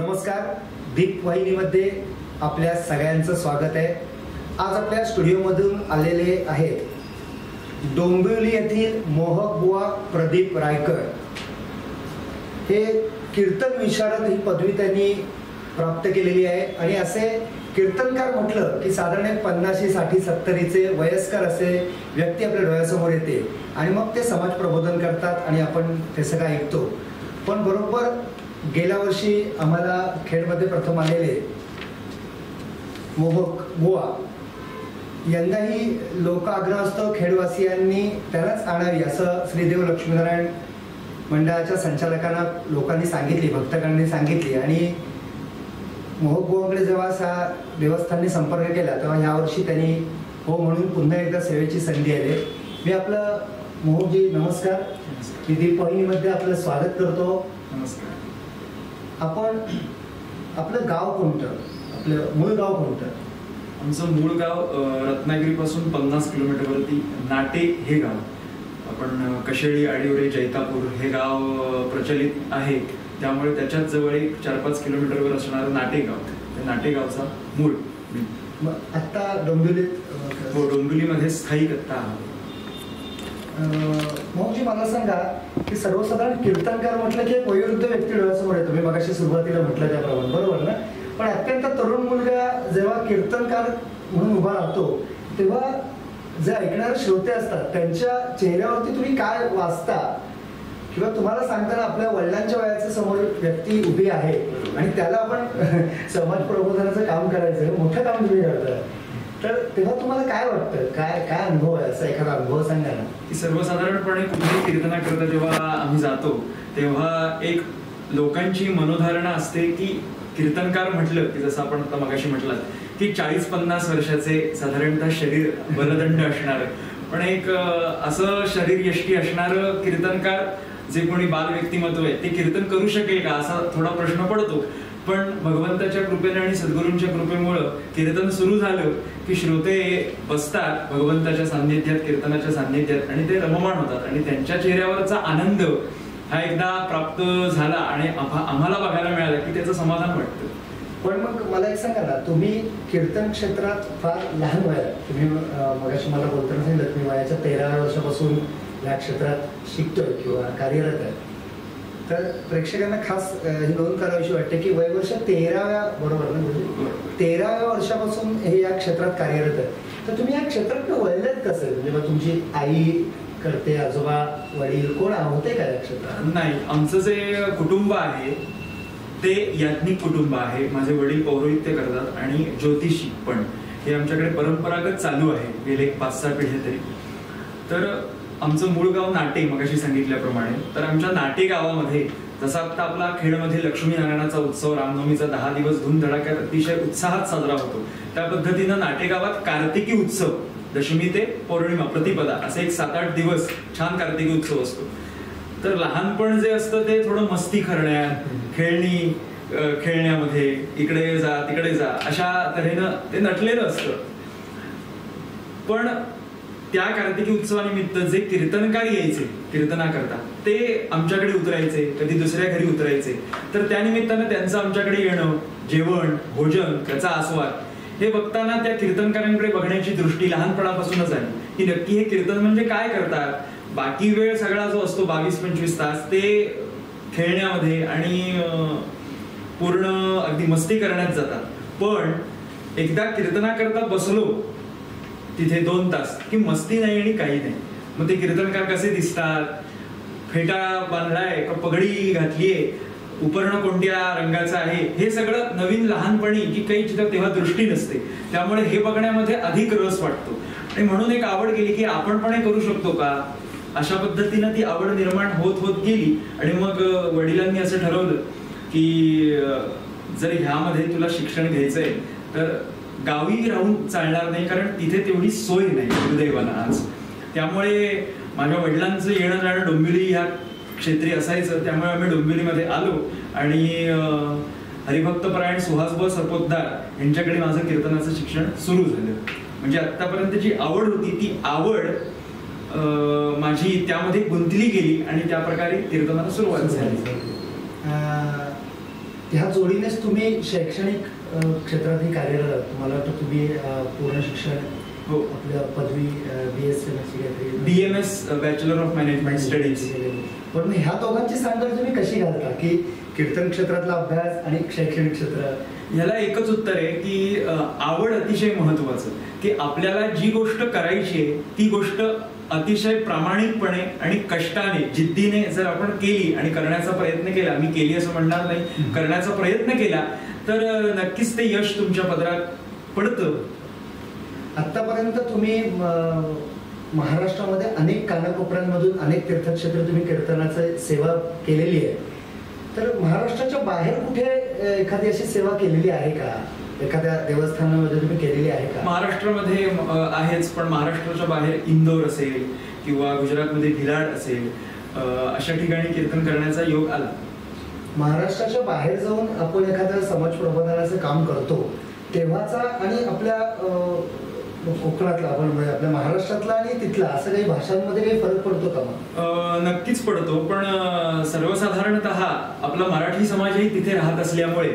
नमस्कार, दीप वाहिनीमध्ये आपल्या सगळ्यांचं स्वागत आहे। आज आपल्या स्टुडिओमधून आलेले आहेत डोंबिवली येथील मोहक बुवा प्रदीप रायकर। हे कीर्तन विशारद ही पदवी त्यांनी प्राप्त केलेली आहे आणि असे कीर्तनकार म्हटलं की साधारण 50, 60, 70चे वयस्कर असे व्यक्ती आपल्या डोळ्यासमोर येते आणि मग ते समाज प्रबोधन करतात आणि आपण ते सगळं ऐकतो। पण बरोबर गेल्या वर्षी आम्हाला खेडमध्ये प्रथम आलेले मोहक बुवा, यंदाही लोक आग्रह असतो खेडवासियांनी त्यालाच आणावी असं श्रीदेव लक्ष्मीनारायण मंडळाच्या संचालकांना लोकांनी सांगितली, भक्तगणांनी सांगितली आणि मोहक बुवांकडे जेव्हा देवस्थानने संपर्क केला तेव्हा यावर्षी त्यांनी हो म्हणून पुन्हा एकदा सेवेची संधी आली। मी आपलं मोहकजी नमस्कार, मी दीप वाहिनीमध्ये आपलं स्वागत करतो। नमस्कार। आपण आपलं गाव कोणतं, आपलं मूळ गाव कोणतं? आमचं मूळ गाव रत्नागिरीपासून 50 किलोमीटरवरती नाटे हे गाव। आपण कशेळी, आडिवरे, जैतापूर हे गाव प्रचलित आहे, त्यामुळे त्याच्याच जवळ एक 4-5 किलोमीटरवर असणारं नाटे गाव, त्या नाटे गावचा मूळ। आत्ता डोंबिवलीत? हो, डोंबिवलीमध्ये स्थायिक आत्ता। मोहकजी मला सांगा की सर्वसाधारण कीर्तनकार म्हटलं की एक वयोवृद्ध व्यक्ती डोळ्यासमोर येतो, मी मगाशी सुरुवातीला म्हटलं त्याप्रमाणे, बरोबर ना? पण अत्यंत तरुण मुलगा जेव्हा कीर्तनकार म्हणून उभा राहतो तेव्हा जे ऐकणारे श्रोते असतात त्यांच्या चेहऱ्यावरती तुम्ही काय वाचता, किंवा तुम्हाला सांगताना आपल्या वडिलांच्या वयाच्या समोर व्यक्ती उभी आहे आणि त्याला आपण समाज प्रबोधनाचं काम करायचं, मोठं काम तुम्ही करता, तर तेव्हा तुम्हाला काय वाटतं, काय काय अनुभव आहे, असा एखादा अनुभव सांगा ना? की सर्वसाधारणपणे कुठेही कीर्तनाकरता जेव्हा आम्ही जातो तेव्हा एक लोकांची मनोधारणा असते की कीर्तनकार म्हटलं की जसं आपण आता मगाशी म्हटलं की 40-50 वर्षाचे साधारणतः शरीर बलदंड असणार, पण एक असं शरीर यष्टी असणारं कीर्तनकार जे कोणी बाल व्यक्तिमत्व आहे ते कीर्तन करू शकेल का असा थोडा प्रश्न पडतो। पण भगवंताच्या कृपेने आणि सद्गुरूंच्या कृपेमुळं कीर्तन सुरू झालं की श्रोते बसतात भगवंताच्या सान्निध्यात, कीर्तनाच्या सान्निध्यात, आणि ते रममाण होतात आणि त्यांच्या चेहऱ्यावरचा आनंद हा एकदा प्राप्त झाला आणि आम्हाला बघायला मिळाला की त्याचं समाधान वाटतं। पण मग मला एक सांगा ना, तुम्ही कीर्तन क्षेत्रात फार लहान वयात, तुम्ही मगाशी मला बोलताना सांगितलं मी वयाच्या 13व्या वर्षापासून या क्षेत्रात शिकतोय किंवा कार्यरत आहे, तर प्रेक्षकांना खास ही नोंद करावीशी वाटते की वयवर्ष 13व्या, बरोबर ना, म्हणजे 13व्या वर्षापासून हे या क्षेत्रात कार्यरत आहे, तर तुम्ही या क्षेत्रात वळलेत कसं? म्हणजे मग तुमची आई करते, आजोबा, वडील कोण होते का या क्षेत्रात? नाही, आमचं जे कुटुंब आहे ते याज्ञिक कुटुंब आहे। माझे वडील पौरोहित्य करतात आणि ज्योतिषी पण, हे आमच्याकडे परंपरागत चालू आहे गेले 5-6 पिढ्या तरी। तर आमचं मूळ गाव नाटे, मगाशी सांगितल्याप्रमाणे, तर आमच्या नाटे गावामध्ये जसा आता आपला खेडमध्ये लक्ष्मीनारायणाचा उत्सव रामनवमीचा 10 दिवस धूमधडाक्यात अतिशय उत्साहात साजरा होतो, त्या पद्धतीनं नाटे गावात कार्तिकी उत्सव, दशमी ते पौर्णिमा प्रतिपदा असे एक 7-8 दिवस छान कार्तिकी उत्सव असतो। तर लहानपण जे असतं ते थोडं मस्ती करण्यात, खेळण्यामध्ये, इकडे जा तिकडे जा अशा तऱ्हेनं ते नटलेलं असतं। पण त्या कार्तिकी उत्सवानिमित्त जे कीर्तनकार यायचे कीर्तनाकरता ते आमच्याकडे उतरायचे, कधी दुसऱ्या घरी उतरायचे, तर त्या निमित्तानं त्यांचं आमच्याकडे येणं, जेवण, भोजन, त्याचा आस्वाद हे बघताना त्या कीर्तनकारांकडे बघण्याची दृष्टी लहानपणापासूनच आली की नक्की हे कीर्तन म्हणजे काय करतात। बाकी वेळ सगळा जो असतो 22-25 तास ते खेळण्यामध्ये आणि पूर्ण अगदी मस्ती करण्यात जातात, पण एकदा कीर्तनाकरता बसलो तिथे 2 तास की मस्ती नाही आणि काही नाही। मग ते कीर्तनकार कसे दिसतात, फेटा बांधलाय का पगडी घातलीये, उपर्ण कोणत्या रंगाचा आहे, हे सगळं नवीन लहानपणी जी काही तेव्हा दृष्टी नसते, त्यामुळे हे बघण्यामध्ये अधिक रस वाटतो आणि म्हणून एक आवड गेली की आपण पण हे करू शकतो का, अशा पद्धतीनं ती आवड निर्माण होत होत गेली। आणि मग वडिलांनी असं ठरवलं की जर ह्यामध्ये तुला शिक्षण घ्यायचंय तर गावी राहून चालणार नाही, कारण तिथे तेवढी सोय नाही दुर्दैवानं आज। त्यामुळे माझ्या वडिलांचं येणं जाणं डोंबिवली ह्या क्षेत्री असायचं, त्यामुळे आम्ही डोंबिवलीमध्ये आलो आणि हरिभक्तपरायण सुहासभाऊ सरपोतदार यांच्याकडे माझं कीर्तनाचं शिक्षण सुरू झालं। म्हणजे आतापर्यंत जी आवड होती ती आवड माझी त्यामध्ये गुंतली गेली आणि त्या प्रकारे कीर्तनाला सुरुवात झाली। ह्या जोडीनेच तुम्ही शैक्षणिक क्षेत्रातही कार्यरत, मला वाटतं तुम्ही पूर्ण शिक्षण हो आपल्या पदवी BMS bachelor of management studies. पण ह्या दोघांची सांगड तुम्ही कशी घालता की कीर्तन क्षेत्रातला अभ्यास आणि शैक्षणिक क्षेत्र? याला एकच उत्तर आहे की आवड अतिशय महत्वाचं, की आपल्याला जी गोष्ट करायची आहे ती गोष्ट अतिशय प्रामाणिकपणे आणि कष्टाने जिद्दीने जर आपण केली आणि करण्याचा प्रयत्न केला, मी केली असं म्हणणार नाही, करण्याचा प्रयत्न केला तर नक्कीच ते यश तुमच्या पदरात पडतं. आतापर्यंत तुम्ही महाराष्ट्रामध्ये अनेक कानाकोपऱ्यांमधून अनेक तीर्थक्षेत्र तुम्ही कीर्तनाची सेवा केलेली आहे, तर महाराष्ट्राच्या बाहेर कुठे एखादी अशी सेवा केलेली आहे का? एखाद्या देवस्थानामध्ये तुम्ही केलेली आहे का? महाराष्ट्रामध्ये आहेच, पण महाराष्ट्राच्या बाहेर इंदोर असेल किंवा गुजरातमध्ये भिलाड असेल अशा ठिकाणी कीर्तन करण्याचा योग आला. महाराष्ट्राच्या बाहेर जाऊन आपण एखाद्या समाज प्रबोधनाचं काम करतो तेव्हाचा आणि आपल्या कोकणातला, आपण आपल्या महाराष्ट्रातला आणि तिथला असं काही भाषांमध्ये काही फरक पडतो का मग? नक्कीच पडतो, पण सर्वसाधारणतः आपला मराठी समाजही तिथे राहत असल्यामुळे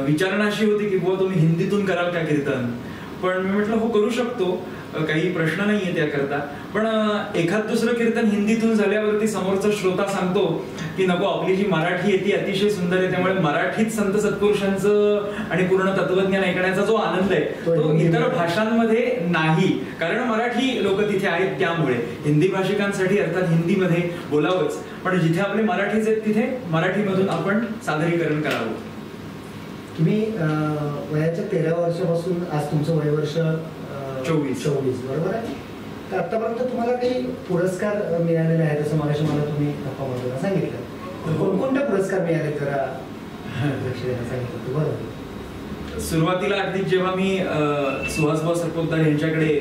विचारणा अशी होती की बुवा तुम्ही हिंदीतून कराल का कीर्तन? पण मी म्हटलं हो करू शकतो, काही प्रश्न नाहीये त्याकरता. पण एखाद दुसरं कीर्तन हिंदीतून झाल्यावरती समोरचा श्रोता सांगतो की नको, आपली जी मराठी आहे ती अतिशय सुंदर आहे, त्यामुळे मराठीत संत सत्पुरुषांचं आणि पूर्ण तत्वज्ञान ऐकण्याचा जो आनंद आहे तो इतर भाषांमध्ये नाही, कारण मराठी लोक तिथे आहेत. त्यामुळे हिंदी भाषिकांसाठी अर्थात हिंदीमध्ये बोलावंच, पण जिथे आपले मराठीच आहेत तिथे मराठीमधून आपण सादरीकरण करावं. तुम्ही वयाच्या 13 वर्षापासून आज तुमचं वय वर्ष 24 बरोबर आहे, तर आतापर्यंत तुम्हाला काही पुरस्कार मिळालेले आहेत असं मला तुम्ही सांगितलं, तर कोणकोणते पुरस्कार मिळाले जरा लक्ष द्यायला सांगितलं बरोबर? सुरुवातीला अगदी जेव्हा मी सुहासभाऊ सरपोतदार यांच्याकडे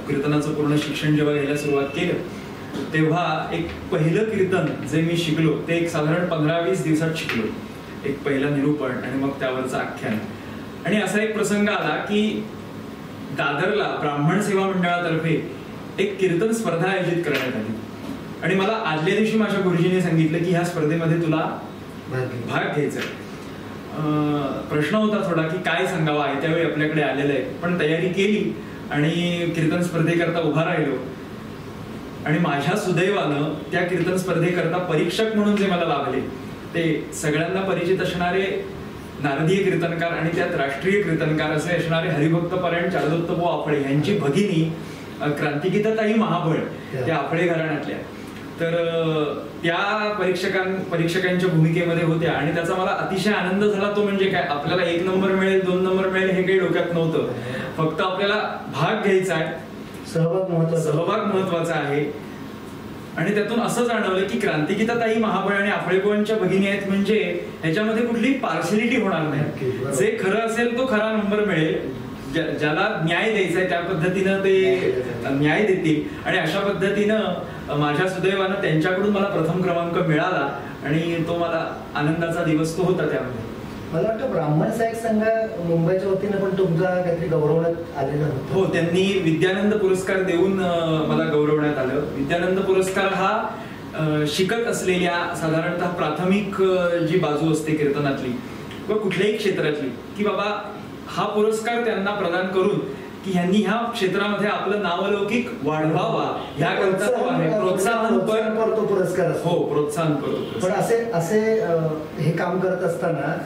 कीर्तनाचं पूर्ण शिक्षण जेव्हा घ्यायला सुरुवात केलं तेव्हा एक पहिलं कीर्तन जे मी शिकलो ते एक साधारण 15-20 दिवसात शिकलो. एक पहिला निरूपण आणि मग त्यावरचं आख्यान. आणि असा एक प्रसंग आला की दादरला ब्राह्मण सेवा मंडळातर्फे एक कीर्तन स्पर्धा आयोजित करण्यात आली आणि मला आदल्या दिवशी माझ्या गुरुजींनी सांगितलं की ह्या स्पर्धेमध्ये तुला भाग घ्यायचा. प्रश्न होता थोडा की काय सांगावा आहे, त्यावेळी आपल्याकडे आलेलं आहे, पण तयारी केली आणि कीर्तन स्पर्धेकरता उभा राहिलो. आणि माझ्या सुदैवानं त्या कीर्तन स्पर्धेकरता परीक्षक म्हणून जे मला लाभले ते सगळ्यांना परिचित असणारे नारदीय कीर्तनकार आणि त्यात राष्ट्रीय कीर्तनकार असे असणारे हरिभक्त परायण चारुदत्तभाऊ आपळे यांची भगिनी क्रांतिगीताताई महाबळ, त्या आपळे घराण्यातल्या, तर त्या परीक्षकांच्या भूमिकेमध्ये होत्या. आणि त्याचा मला अतिशय आनंद झाला. तो म्हणजे काय, आपल्याला 1 नंबर मिळेल 2 नंबर मिळेल हे काही डोक्यात नव्हतं, फक्त आपल्याला भाग घ्यायचा आहे, सहभाग महत्वाचा आहे. आणि त्यातून असं जाणवलं की क्रांतिगीताताई महाबळ आणि आपळेबुवांच्या भगिनी आहेत म्हणजे ह्याच्यामध्ये कुठली पार्शलिटी होणार नाही, जे खरं असेल तो खरा नंबर मिळेल, ज्याला न्याय द्यायचा आहे त्या पद्धतीनं ते न्याय देतील. आणि अशा पद्धतीनं माझ्या सुदैवानं त्यांच्याकडून मला प्रथम क्रमांक मिळाला आणि तो मला आनंदाचा दिवस तो होता. त्यामध्ये मला वाटतं ब्राह्मण साहित्य संघ मुंबईच्या वतीनं पण तुमचा काहीतरी गौरवण्यात आलेलं होतं. हो, त्यांनी विद्यानंद पुरस्कार देऊन मला गौरवण्यात आलं. विद्यानंद पुरस्कार हा शिकत असलेल्या साधारणतः प्राथमिक जी बाजू असते कीर्तनातली किंवा कुठल्याही क्षेत्रातली, की बाबा हा पुरस्कार त्यांना प्रदान करून की ह्यांनी ह्या क्षेत्रामध्ये आपलं नावलौकिक वाढवावा ह्याकरता तो आहे. प्रोत्साहनपर तो पुरस्कार असतो. हो, प्रोत्साहनपर. पण असे हे काम करत असताना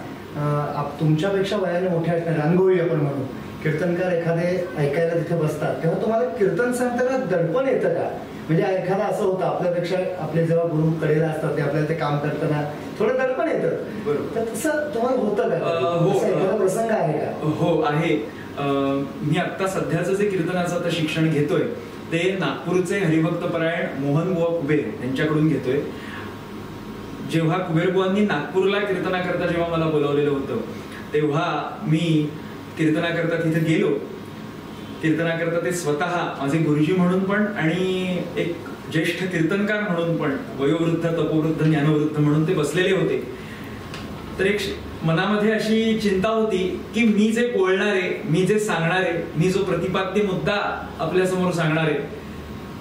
तुमच्यापेक्षा वयाने मोठे असणारे अनुभवी आपण म्हणू कीर्तनकार एखादे ऐकायला तिथे बसतात तेव्हा तुम्हाला कीर्तन सांगताना दडपण येतं का? म्हणजे एखादा असं होतं आपल्यापेक्षा आपले जेव्हा गुरु कडेला असतात ते आपल्याला ते काम करताना थोडं दडपण येतं, तर तसं तुम्हाला होतं का? हो, एखादा प्रसंग आहे का? हो आहे. मी आता सध्याचं जे कीर्तनाचं आता शिक्षण घेतोय ते नागपूरचे हरिभक्त परायण मोहनबुवा कुबेर यांच्याकडून घेतोय. जेव्हा कुबेरबुवांनी नागपूरला कीर्तनाकरता जेव्हा मला बोलावलेलं होतं तेव्हा मी कीर्तनाकरता तिथे गेलो. कीर्तनाकरता ते स्वतः माझे गुरुजी म्हणून पण आणि एक ज्येष्ठ कीर्तनकार म्हणून पण, वयोवृद्ध तपोवृद्ध ज्ञानवृद्ध म्हणून ते बसलेले होते. तर एक मनामध्ये अशी चिंता होती की मी जे बोलणारे, मी जे सांगणारे, मी जो प्रतिपाद्य मुद्दा आपल्या समोर सांगणारे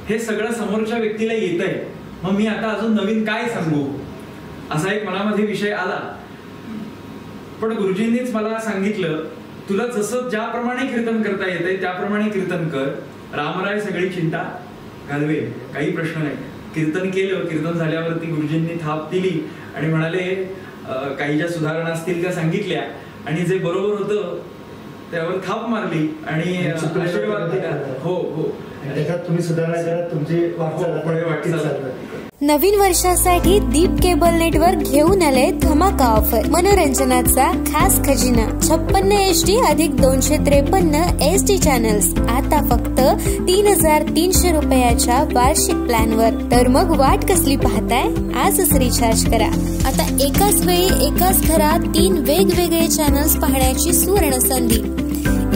हे सगळं समोरच्या व्यक्तीला येतंय, मग मी आता अजून नवीन काय सांगू, असा एक मनामध्ये विषय आला. पण गुरुजींनीच मला सांगितलं, तुला जसं ज्याप्रमाणे कीर्तन करता येतंय त्याप्रमाणे कीर्तन कर, रामराय सगळी चिंता घालवे, काही प्रश्न नाही. कीर्तन केलं. कीर्तन झाल्यावरती गुरुजींनी थाप दिली आणि म्हणाले काही ज्या सुधारणा असतील त्या सांगितल्या आणि जे बरोबर होतं त्यावर थाप मारली आणि आशीर्वाद दिला. हो हो, त्याच्यात तुम्ही सुधारणा करत तुमची वाटचाल. नवीन वर्षासाठी दीप केबल नेटवर्क घेऊन आले धमाका ऑफर. मनोरंजनाचा खास खजिना 56 HD अधिक 253 SD चॅनल्स आता फक्त 3,300 रुपयाच्या वार्षिक प्लॅनवर. तर मग वाट कसली पाहताय, आजच रिचार्ज करा. आता एकाच वेळी एकाच घरात 3 वेगवेगळे चॅनल्स पाहण्याची सुवर्ण संधी.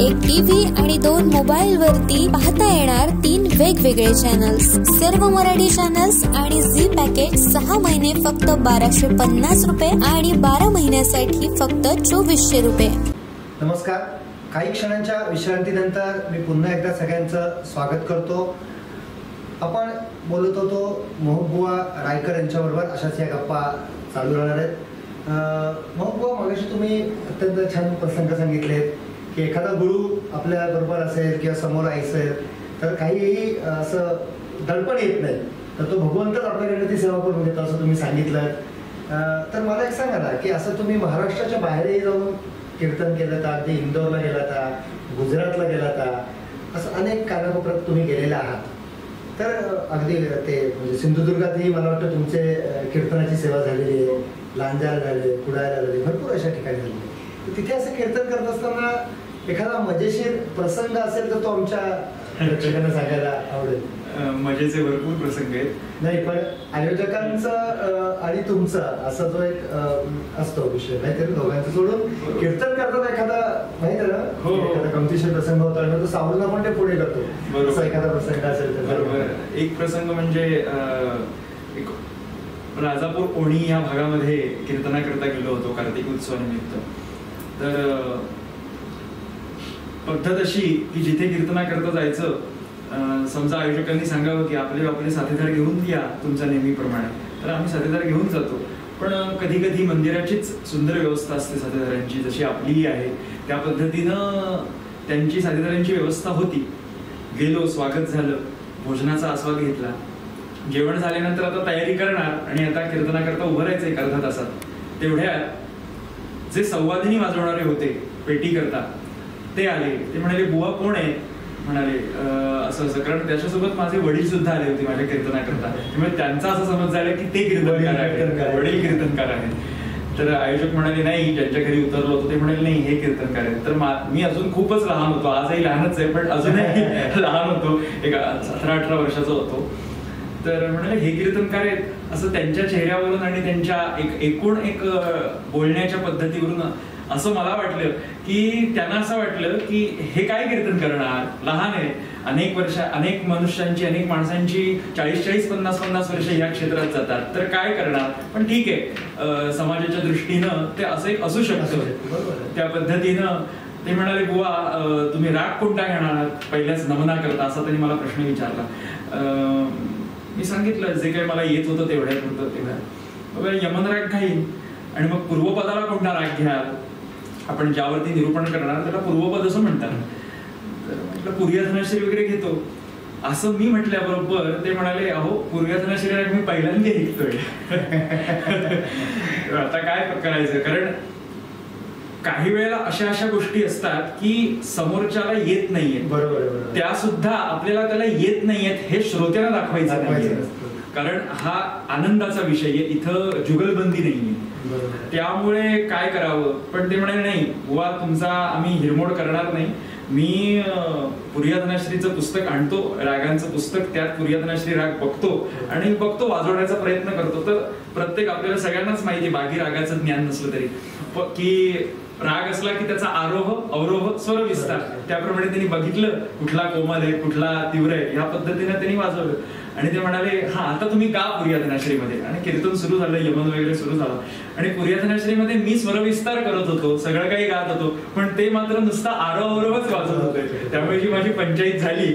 एक टीव्ही आणि 2 मोबाईल वरती पाहता येणार 3 वेगवेगळे चॅनल्स. सर्व मराठी चॅनल्स आणि झी पॅकेज 6 महिने फक्त 1250 रुपये आणि 12 महिन्यासाठी फक्त 2400 रुपये. नमस्कार. काही क्षणांच्या विश्रांतीनंतर मी पुन्हा एकदा सगळ्यांचं स्वागत करतो. आपण बोलत होतो मोहबुवा रायकर यांच्याबरोबर. अशाच या गप्पा चालू राहणार आहेत. मोहबुवा, मगाशी तुम्ही अत्यंत छान प्रसंग सांगितलेत की एखादा गुरु आपल्या बरोबर असेल किंवा समोर असेल तर काहीही असं दडपण येत नाही, तर तो भगवंतच आपल्याकडे ती सेवा करून घेतो असं तुम्ही सांगितलं. तर मला एक सांगा ना की असं तुम्ही महाराष्ट्राच्या बाहेरही जाऊन कीर्तन केलं का, अगदी इंदोरला गेला का, गुजरातला गेला का, असं अनेक कानाकोपऱ्यात तुम्ही गेलेला आहात. तर अगदी ते म्हणजे सिंधुदुर्गातही मला वाटतं तुमचे कीर्तनाची सेवा झालेली आहे, लांजाला झाले, कुडाळला झाले, भरपूर अशा ठिकाणी झाली. तिथे असं कीर्तन करत असताना एखादा मजेशीर प्रसंग असेल तर तो आमच्या प्रेक्षकांना सांगायला आवडेल. मजेचे भरपूर प्रसंग आहेत. नाही, पण आयोजकांचं आणि तुमचं असा जो एक असतो विषय, नाहीतरी दोघांचं सोडून कीर्तन करतात एखादा माहिती आहे ना, एखादा गमतीशीर प्रसंग होता आणि तो सावरून आपण ते पुढे करतो, असा एखादा प्रसंग असेल तर. बरोबर. एक प्रसंग म्हणजे एक राजापूर ओणी या भागामध्ये कीर्तनाकरता गेलो होतो कार्तिक उत्सवानिमित्त. तर पद्धत अशी की जिथे कीर्तनाकरता जायचं, समजा आयोजकांनी सांगावं की आपले साथीदार घेऊन या तुमच्या नेहमीप्रमाणे, तर आम्ही साथीदार घेऊन जातो. पण कधी कधी मंदिराचीच सुंदर व्यवस्था असते साथीदारांची, जशी आपलीही आहे त्या पद्धतीनं त्यांची साथीदारांची व्यवस्था होती. गेलो, स्वागत झालं, भोजनाचा आस्वाद घेतला. जेवण झाल्यानंतर आता तयारी करणार आणि आता कीर्तनाकरता उभं राहायचं एक अर्धा तासात. तेवढ्यात जे संवादिनी वाजवणारे होते पेटी करता ते आले. ते म्हणाले, बुवा कोण आहे? म्हणाले असं असं, कारण त्याच्यासोबत माझे वडील सुद्धा आले होते माझ्या कीर्तनाकरता. त्यामुळे त्यांचा असं समज झाला की ते कीर्तनकार आहेत, वडील कीर्तनकार आहेत. तर आयोजक म्हणाले, नाही, ज्यांच्या घरी उतरलो होतो ते म्हणाले नाही हे कीर्तनकार आहेत. तर मी अजून खूपच लहान होतो, आजही लहानच आहे पण अजूनही लहान होतो, एक 17-18 वर्षाचा होतो. तर म्हणाले हे कीर्तनकार आहेत. असं त्यांच्या चेहऱ्यावरून आणि त्यांच्या एकूण बोलण्याच्या पद्धतीवरून असं मला वाटलं की त्यांना असं वाटलं की हे काय कीर्तन करणार, लहान आहे, अनेक मनुष्यांची, अनेक माणसांची 40-50 वर्ष या क्षेत्रात जातात, तर काय करणार. पण ठीक आहे, समाजाच्या दृष्टीनं ते असं एक असू शकतं. त्या पद्धतीनं ते म्हणाले, बुवा तुम्ही राग कोणता घेणार पहिल्याच नमना करता, असा त्यांनी मला प्रश्न विचारला. मी सांगितलं जे काही मला येत होतं तेवढ्या यमन राग घाईन. आणि मग पूर्वपदाला कोणता राग घ्याल, आपण ज्यावरती निरूपण करणार त्याला पूर्वपद असं म्हणतात. तर म्हटलं पूर्याधनाश्री वगैरे घेतो असं मी म्हटल्याबरोबर ते म्हणाले, अहो पूर्याधनाश्री राग मी पहिल्यांदा ऐकतोय. आता काय करायचं, कारण काही वेळेला अशा गोष्टी असतात की समोरच्याला येत नाहीये, बरोबर, त्या सुद्धा आपल्याला त्याला येत नाहीयेत हे श्रोत्याला दाखवायचं नाहीये, कारण हा आनंदाचा विषय आहे, इथं जुगलबंदी नाहीये. त्यामुळे काय करावं. पण ते म्हणाले, नाही बुवा तुमचा आम्ही हिरमोड करणार नाही, मी पुर्याधनाश्रीचं पुस्तक आणतो, रागांचं पुस्तक, त्यात पुर्याधनाश्री राग बघतो आणि वाजवण्याचा प्रयत्न करतो. तर प्रत्येक आपल्याला सगळ्यांनाच माहिती, बाकी रागाचं ज्ञान नसलं तरी की राग असला की त्याचा आरोह अवरोह स्वर विस्तार, त्याप्रमाणे त्यांनी बघितलं कुठला कोमल आहे कुठला तीव्र आहे, ह्या पद्धतीने त्यांनी वाजवलं. आणि ते म्हणाले, हा आता तुम्ही गा पुर्याधनाश्रीमध्ये. आणि कीर्तन सुरू झालं, यमन वगैरे सुरू झालं आणि पुर्याधनाश्रीमध्ये मी स्वरविस्तार करत होतो, सगळं काही गात होतो, पण ते मात्र नुसता आरोह अवरोहच वाजत होते. त्यामुळे जी माझी पंचायत झाली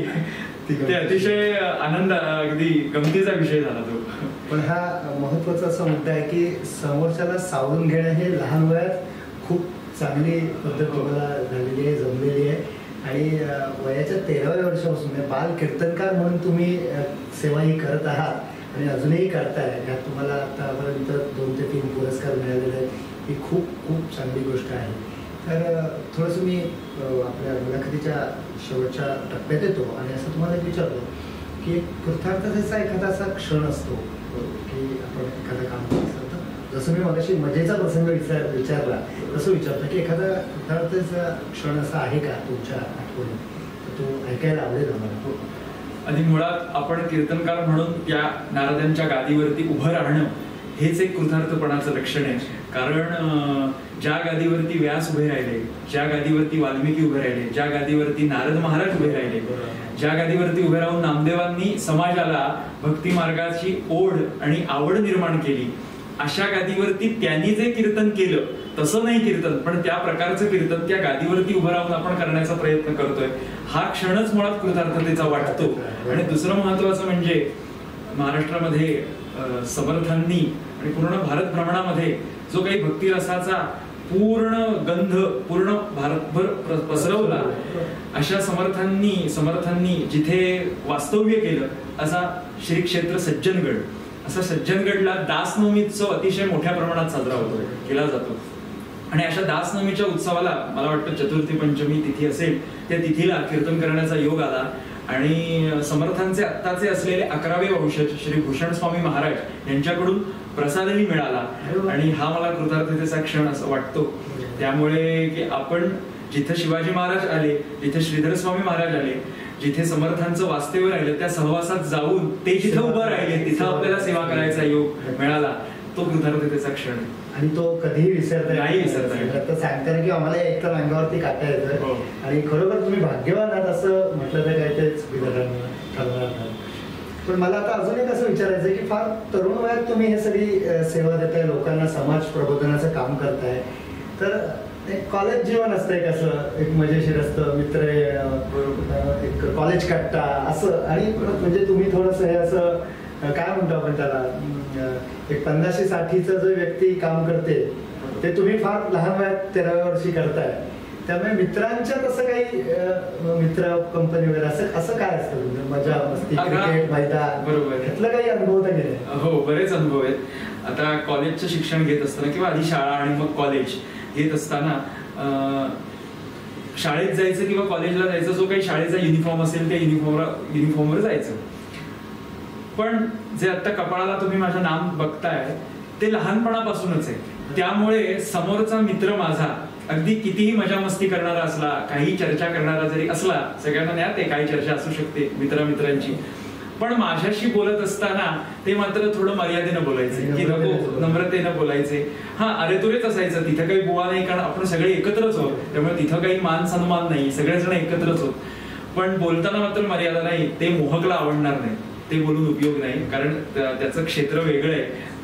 ते अतिशय आनंद, अगदी गमतीचा विषय झाला तो. पण हा महत्वाचा असा मुद्दा आहे की समोरच्याला सावरून घेणं हे लहान वयात खूप चांगली पद्धत तुम्हाला झालेली आहे, जमलेली आहे. आणि वयाच्या 13व्या वर्षापासून बाल कीर्तनकार म्हणून तुम्ही सेवाही करत आहात आणि अजूनही करताय. यात तुम्हाला आतापर्यंत 2 ते 3 पुरस्कार मिळालेले आहेत. ही खूप खूप चांगली गोष्ट आहे. तर थोडंसं मी आपल्या मुलाखतीच्या शेवटच्या टप्प्यात येतो आणि असं तुम्हाला विचारतो की कृतार्थतेचा एखादा असा क्षण असतो की आपण एखादं काम करत असतो. जसं मी मगाशी मजेचा प्रसंग विचारला तसं विचारतो की एखादा कृतार्थतेचा क्षण असा आहे का तुमच्या आठवणीत, तर तो ऐकायला आवडेल आम्हाला. आणि मुळात आपण कीर्तनकार म्हणून त्या नारदांच्या गादीवरती उभं राहणं हेच एक कृतार्थपणाचं लक्षण आहे. कारण ज्या गादीवरती व्यास उभे राहिले, ज्या गादीवरती वाल्मिकी उभे राहिले, ज्या गादीवरती नारद महाराज उभे राहिले, ज्या गादीवरती उभे राहून नामदेवांनी समाजाला भक्ती मार्गाची ओढ आणि आवड निर्माण केली, अशा गादीवरती त्यांनी जे कीर्तन केलं तसं नाही कीर्तन, पण त्या प्रकारचं कीर्तन त्या गादीवरती उभं राहून आपण करण्याचा प्रयत्न करतोय. हा क्षणच मुळात कृतार्थतेचा वाटतो. आणि दुसरं महत्वाचं म्हणजे महाराष्ट्रामध्ये समर्थांनी आणि पूर्ण भारत भ्रमणामध्ये जो काही भक्ती रसाचा पूर्ण गंध पूर्ण भारतभर पसरवला, अशा समर्थांनी जिथे वास्तव्य केलं असा श्री क्षेत्र सज्जनगड, असा सज्जनगडला दासनवमी उत्सव अतिशय मोठ्या प्रमाणात साजरा होतो, केला जातो. आणि अशा दासनवमीच्या उत्सवाला मला वाटतं चतुर्थी पंचमी तिथी असेल, त्या तिथीला कीर्तन करण्याचा योग आला. आणि समर्थांचे आत्ताचे असलेले 11वे वंशज श्री भूषण स्वामी महाराज यांच्याकडून प्रसादही मिळाला. आणि हा मला कृतार्थतेचा क्षण असं वाटतो. त्यामुळे की आपण जिथे शिवाजी महाराज आले, जिथे श्रीधर स्वामी महाराज आले, जिथे समर्थांचं वास्तव्य राहिलं, त्या सहवासात जाऊन ते जिथे उभं राहिले तिथं आपल्याला सेवा करायचा योग मिळाला, तो कृतार्थतेचा क्षण आहे. आणि तो कधीही विसरता नाही विसरता. सांगताना की आम्हाला एकदम अंगावरती काटा येतोय. आणि खरोखर तुम्ही भाग्यवान आहात असं म्हटलं तर काही तेच ठरणार. पण मला आता अजून एक असं विचारायचं की फार तरुण वयात तुम्ही हे सगळी सेवा देताय, लोकांना समाज प्रबोधनाचं काम करताय. तर एक कॉलेज जीवन असतं, एक असं एक मजेशीर असतं, मित्र एक कॉलेज कट्टा असं. आणि म्हणजे तुम्ही थोडंसं हे असं काय म्हणतो आपण त्याला, एक 50-60चं जो व्यक्ती काम करते ते तुम्ही फार लहान वयात 13व्या वर्षी करताय. त्यामुळे मित्रांच्यात असं काही मित्र कंपनी वगैरे असं काय असतं म्हणजे मजा मस्ती, क्रिकेट, मैदान, बरोबर, यातलं काही अनुभव तर गेले? हो, बरेच अनुभव आहेत. आता कॉलेजचं शिक्षण घेत असताना किंवा आधी शाळा आणि मग कॉलेज घेत असताना शाळेत जायचं किंवा कॉलेजला जायचं, जो काही शाळेचा युनिफॉर्म असेल त्या युनिफॉर्मवर जायचं. पण जे आता कपाळाला तुम्ही माझं नाम बघताय ते लहानपणापासूनच आहे. त्यामुळे समोरचा मित्र माझा अगदी कितीही मजा मस्ती करणारा असला, काही चर्चा करणारा जरी असला, सगळ्यांना नाही ते काही चर्चा असू शकते मित्रांची, पण माझ्याशी बोलत असताना ते मात्र थोडं मर्यादेनं बोलायचे, की नको नम्रतेनं बोलायचे. हा अरे तुरेच असायचं, तिथं काही बुवा नाही, कारण आपण सगळे एकत्रच आहोत, त्यामुळे तिथं काही मान सन्मान नाही, सगळेजण एकत्रच होत. पण बोलताना मात्र मर्यादा नाही. ते मोहकला आवडणार नाही, ते बोलून उपयोग नाही, कारण त्याचं क्षेत्र वेगळं आहे.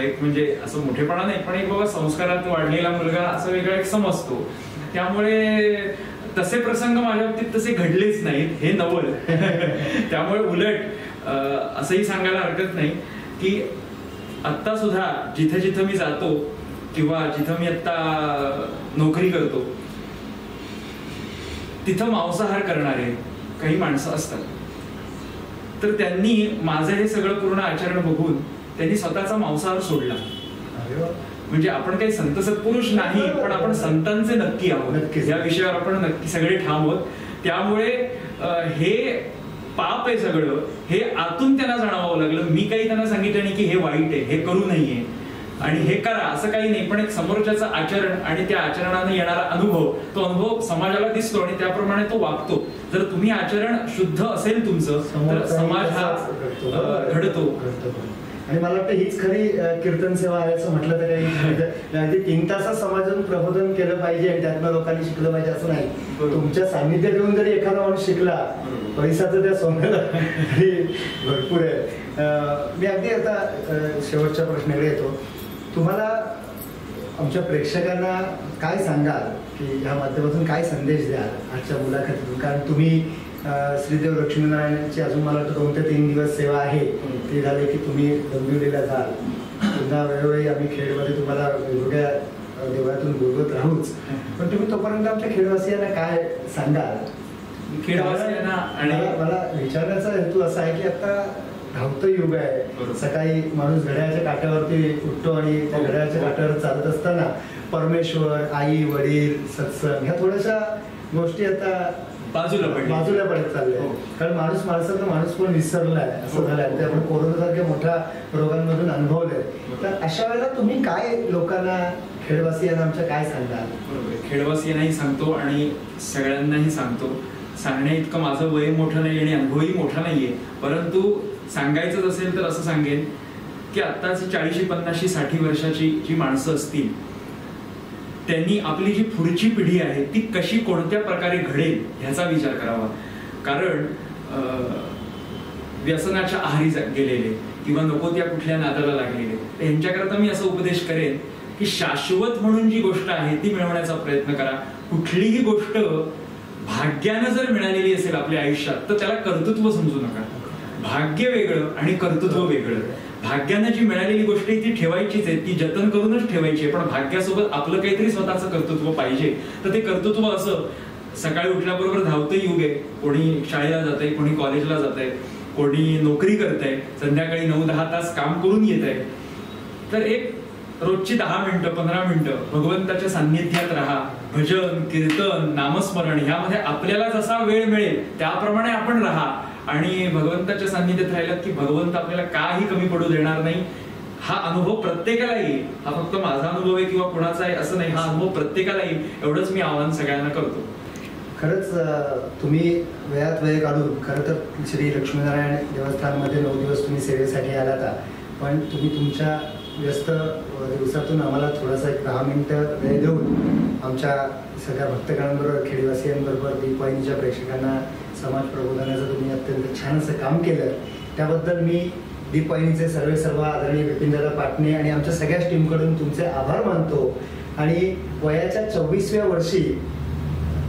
एक म्हणजे असं मोठेपणा नाही, पण एक बाबा संस्कारात वाढलेला मुलगा असं वेगळा एक समजतो. त्यामुळे तसे प्रसंग माझ्या बाबतीत तसे घडलेच नाहीत, हे नवल. त्यामुळे उलट असंही सांगायला हरकत नाही की आत्ता सुद्धा जिथे जिथं मी जातो किंवा जिथं मी आत्ता नोकरी करतो तिथं मांसाहार करणारे काही माणसं असतात. तर त्यांनी माझं हे सगळं पूर्ण आचरण बघून त्यांनी स्वतःचा मांसाहार सोडला. म्हणजे आपण काही संत सत्पुरुष नाही, पण आपण संतांचे नक्की आहोत, या विषयावर आपण नक्की सगळे ठाम आहोत. त्यामुळे हे पाप आहे सगळं, हे आतून त्यांना जाणवावं लागलं. मी काही त्यांना सांगितलं नाही की हे वाईट आहे, हे करू नये आणि हे करा, असं काही नाही. पण एक समोरच्याचं आचरण आणि त्या आचरणाने येणारा अनुभव, तो अनुभव समाजाला दिसतो आणि त्याप्रमाणे तो वागतो. जर तुम्ही आचरण शुद्ध असेल तुमचं, तर समाज हा घडतो. आणि मला वाटतं हीच खरी कीर्तन सेवा आहे असं म्हटलं तर काही अगदी 3 तासात समाजातून प्रबोधन केलं पाहिजे आणि त्यातनं लोकांनी शिकलं पाहिजे असं नाही. तुमच्या सान्निध्यात येऊन जरी एखादा माणूस शिकला, पैशाचं त्या सोन्याला भरपूर आहे. मी अगदी आता शेवटच्या प्रश्नाकडे येतो. तुम्हाला आमच्या प्रेक्षकांना काय सांगाल की ह्या माध्यमातून काय संदेश द्याल आजच्या मुलाखतीतून? कारण तुम्ही श्रीदेव लक्ष्मीनारायणाची अजून मला वाटतं 2 ते 3 दिवस सेवा आहे. ते झाले की तुम्ही डोंबिवलीला जाल. पुन्हा वेळोवेळी आम्ही खेडमध्ये तुम्हाला वेगवेगळ्या देवळातून बोलवत राहूच, पण तुम्ही तोपर्यंत आमच्या खेडवासियांना काय सांगाल? खेडवासियांना आणि मला विचारण्याचा हेतू असा आहे की आता धावतं युग आहे. सकाळी माणूस घड्याळाच्या काट्यावरती उठतो आणि त्या घड्याळाच्या काट्यावर चालत असताना परमेश्वर, आई, वडील, सत्संग ह्या थोड्याशा गोष्टी आता बाजूला पडत चालल्या. कारण माणसाचा माणूस पण विसरलाय असं झालंय. ते आपण कोरोनासारख्या मोठ्या रोगांमधून अनुभवलंय. तर अशा वेळेला तुम्ही काय लोकांना, खेडवासियांना आमच्या काय सांगाल? बरोबर, खेडवासियांनाही सांगतो आणि सगळ्यांनाही सांगतो. सांगण्या इतकं माझं वय मोठं नाही आणि अनुभवही मोठा नाहीये, परंतु सांगायचंच असेल तर असं सांगेन की आत्ताची 40, 50, 60 वर्षाची जी माणसं असतील त्यांनी आपली जी पुढची पिढी आहे ती कशी, कोणत्या प्रकारे घडेल ह्याचा विचार करावा. कारण व्यसनाच्या आहारी गेलेले किंवा नको त्या कुठल्या नादाला लागलेले, यांच्याकरता मी असं उपदेश करेन की शाश्वत म्हणून जी गोष्ट आहे ती मिळवण्याचा प्रयत्न करा. कुठलीही गोष्ट भाग्यानं जर मिळालेली असेल आपल्या आयुष्यात तर त्याला कर्तृत्व समजू नका. भाग्य वेगळं आणि कर्तृत्व वेगळं. भाग्यानं जी मिळालेली गोष्ट आहे ती ठेवायचीच आहे, ती जतन करूनच ठेवायची आहे, पण भाग्यासोबत आपलं काहीतरी स्वतःचं कर्तृत्व पाहिजे. तर ते कर्तृत्व असं सकाळी उठल्याबरोबर धावतं युग आहे. कोणी शाळेला जात आहे, कोणी कॉलेजला जात आहे, कोणी नोकरी करत आहे, संध्याकाळी 9-10 तास काम करून येत आहे. तर एक रोजची 10 मिनिटं 15 मिनिटं भगवंताच्या सान्निध्यात राहा. भजन, कीर्तन, नामस्मरण ह्यामध्ये आपल्याला जसा वेळ मिळेल त्याप्रमाणे आपण राहा आणि भगवंताच्या सान्निध्यात राहिलात की भगवंत आपल्याला काही कमी पडू देणार नाही. हा अनुभव प्रत्येकाला येईल. हा फक्त माझा अनुभव आहे किंवा कोणाचा आहे असं नाही, हा अनुभव प्रत्येकाला येईल. एवढंच मी आवाहन सगळ्यांना करतो. खरंच तुम्ही वेळात वेळ काढून, खरं तर श्री लक्ष्मीनारायण देवस्थानमध्ये 9 दिवस तुम्ही सेवेसाठी आलात, पण तुम्ही तुमच्या व्यस्त दिवसातून आम्हाला थोडासा एक 10 मिनिटं वेळ देऊन आमच्या सगळ्या भक्तगणांबरोबर, खेडवासियांबरोबर, दीपवाहिनीच्या प्रेक्षकांना समाज प्रबोधनाचं तुम्ही अत्यंत छान असं काम केलं. त्याबद्दल मी दीपवाहिनीचे सर्व आदरणीय विपिनदादा पाटणे आणि आमच्या सगळ्याच टीमकडून तुमचे आभार मानतो. आणि वयाच्या 24व्या वर्षी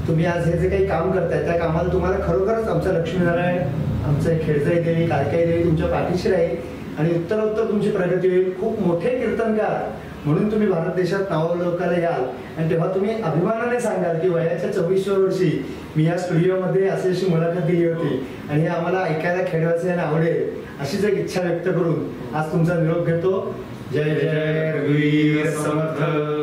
तुम्ही आज हे जे काही काम करताय त्या कामाला तुम्हाला खरोखरच आमचं लक्ष्मीनारायण, आमचं खेडचाई देवी, काळकाई देवी तुमच्या पाठीशी राहील आणि उत्तरोत्तर तुमची प्रगती होईल. खूप मोठे कीर्तनकार म्हणून तुम्ही भारत देशात नावालौकाला याल आणि तेव्हा तुम्ही अभिमानाने सांगाल की वयाच्या 24व्या वर्षी मी या स्टुडिओमध्ये अशी मुलाखत दिली होती आणि हे आम्हाला ऐकायला खेडवासियांना आवडेल अशीच एक इच्छा व्यक्त करून आज तुमचा निरोप घेतो. जय जय रघुवीर समर्थ.